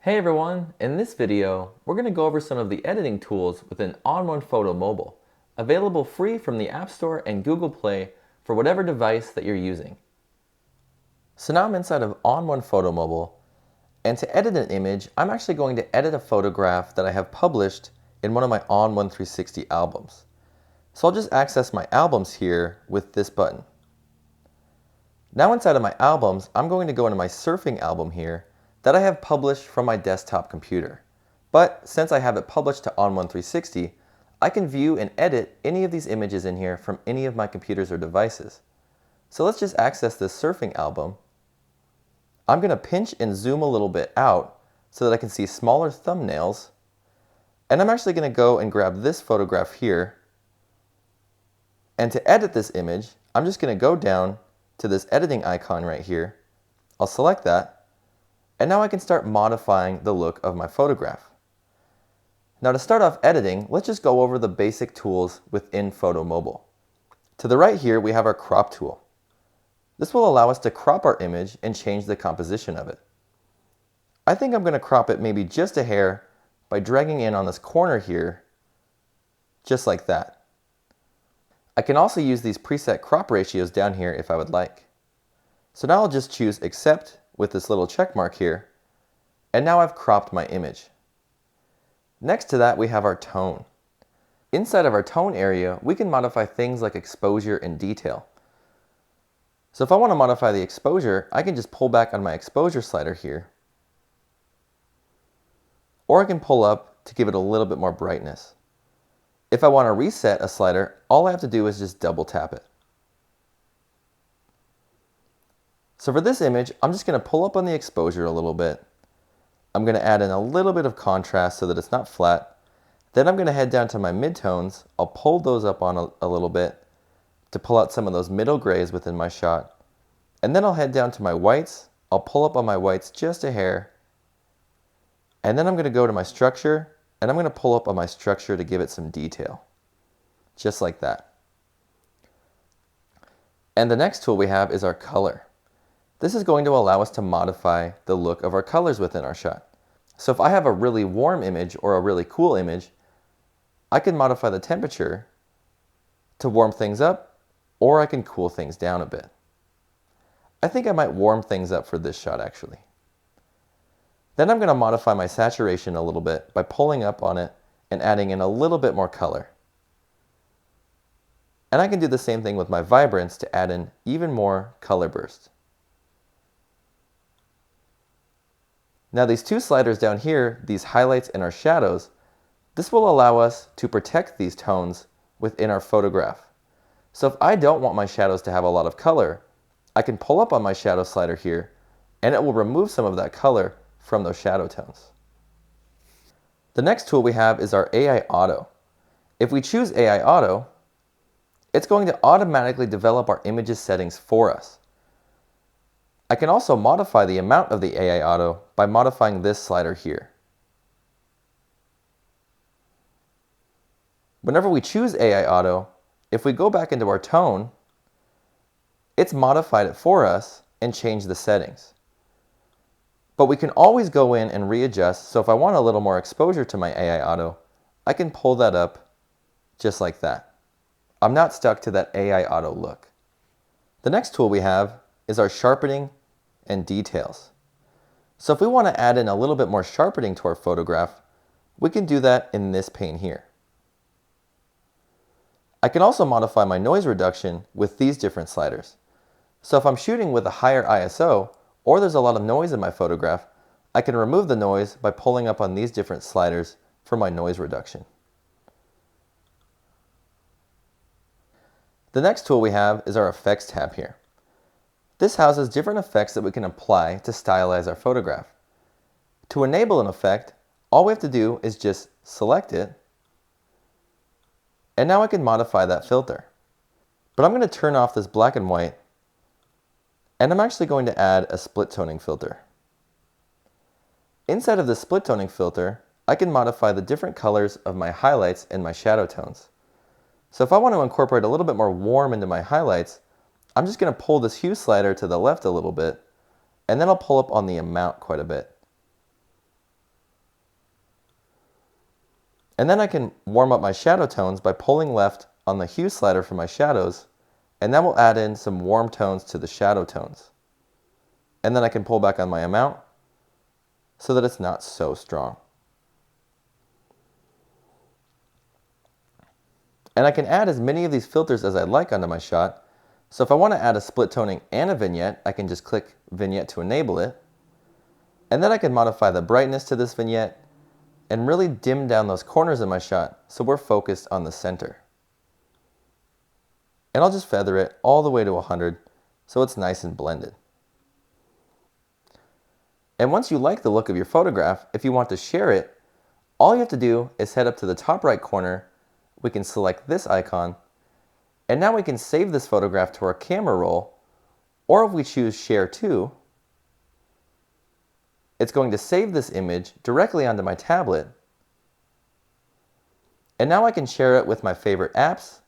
Hey everyone, in this video, we're going to go over some of the editing tools within ON1 Photo Mobile, available free from the App Store and Google Play for whatever device that you're using. So now I'm inside of ON1 Photo Mobile, and to edit an image, I'm actually going to edit a photograph that I have published in one of my ON1 360 albums. So I'll just access my albums here with this button. Now inside of my albums, I'm going to go into my surfing album here that I have published from my desktop computer. But since I have it published to ON1 360, I can view and edit any of these images in here from any of my computers or devices. So let's just access this surfing album. I'm going to pinch and zoom a little bit out so that I can see smaller thumbnails. And I'm actually going to go and grab this photograph here. And to edit this image, I'm just going to go down to this editing icon right here. I'll select that, and now I can start modifying the look of my photograph. Now to start off editing, let's just go over the basic tools within Photo Mobile. To the right here, we have our crop tool. This will allow us to crop our image and change the composition of it. I think I'm going to crop it maybe just a hair by dragging in on this corner here, just like that. I can also use these preset crop ratios down here if I would like. So now I'll just choose accept with this little check mark here, and now I've cropped my image. Next to that, we have our tone. Inside of our tone area, we can modify things like exposure and detail. So if I want to modify the exposure, I can just pull back on my exposure slider here, or I can pull up to give it a little bit more brightness. If I want to reset a slider, all I have to do is just double tap it. So for this image, I'm just going to pull up on the exposure a little bit. I'm going to add in a little bit of contrast so that it's not flat. Then I'm going to head down to my midtones. I'll pull those up on a little bit to pull out some of those middle grays within my shot. And then I'll head down to my whites. I'll pull up on my whites just a hair. And then I'm going to go to my structure, and I'm going to pull up on my structure to give it some detail. Just like that. And the next tool we have is our color. This is going to allow us to modify the look of our colors within our shot. So if I have a really warm image or a really cool image, I can modify the temperature to warm things up, or I can cool things down a bit. I think I might warm things up for this shot actually. Then I'm going to modify my saturation a little bit by pulling up on it and adding in a little bit more color. And I can do the same thing with my vibrance to add in even more color burst. Now these two sliders down here, these highlights and our shadows, this will allow us to protect these tones within our photograph. So if I don't want my shadows to have a lot of color, I can pull up on my shadow slider here, and it will remove some of that color from those shadow tones. The next tool we have is our AI Auto. If we choose AI Auto, it's going to automatically develop our images settings for us. I can also modify the amount of the AI Auto by modifying this slider here. Whenever we choose AI Auto, if we go back into our tone, it's modified it for us and changed the settings. But we can always go in and readjust, so if I want a little more exposure to my AI Auto, I can pull that up just like that. I'm not stuck to that AI Auto look. The next tool we have is our sharpening and details. So if we want to add in a little bit more sharpening to our photograph, we can do that in this pane here. I can also modify my noise reduction with these different sliders. So if I'm shooting with a higher ISO, or there's a lot of noise in my photograph, I can remove the noise by pulling up on these different sliders for my noise reduction. The next tool we have is our effects tab here. This houses different effects that we can apply to stylize our photograph. To enable an effect, all we have to do is just select it, and now I can modify that filter. But I'm going to turn off this black and white, and I'm actually going to add a split toning filter. Inside of the split toning filter, I can modify the different colors of my highlights and my shadow tones. So if I want to incorporate a little bit more warm into my highlights, I'm just going to pull this hue slider to the left a little bit, and then I'll pull up on the amount quite a bit. And then I can warm up my shadow tones by pulling left on the hue slider for my shadows, and that will add in some warm tones to the shadow tones. And then I can pull back on my amount so that it's not so strong. And I can add as many of these filters as I'd like onto my shot. So if I want to add a split toning and a vignette, I can just click vignette to enable it. And then I can modify the brightness to this vignette and really dim down those corners of my shot so we're focused on the center. And I'll just feather it all the way to 100 so it's nice and blended. And once you like the look of your photograph, if you want to share it, all you have to do is head up to the top right corner. We can select this icon, and now we can save this photograph to our camera roll, or if we choose Share To, it's going to save this image directly onto my tablet, and now I can share it with my favorite apps,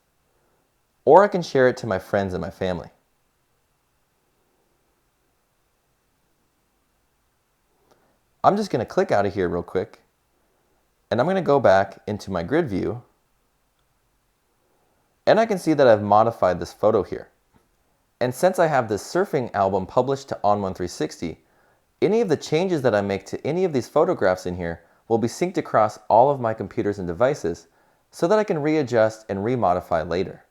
or I can share it to my friends and my family. I'm just going to click out of here real quick, and I'm going to go back into my grid view, and I can see that I've modified this photo here. And since I have this surfing album published to ON1 360, any of the changes that I make to any of these photographs in here will be synced across all of my computers and devices so that I can readjust and remodify later.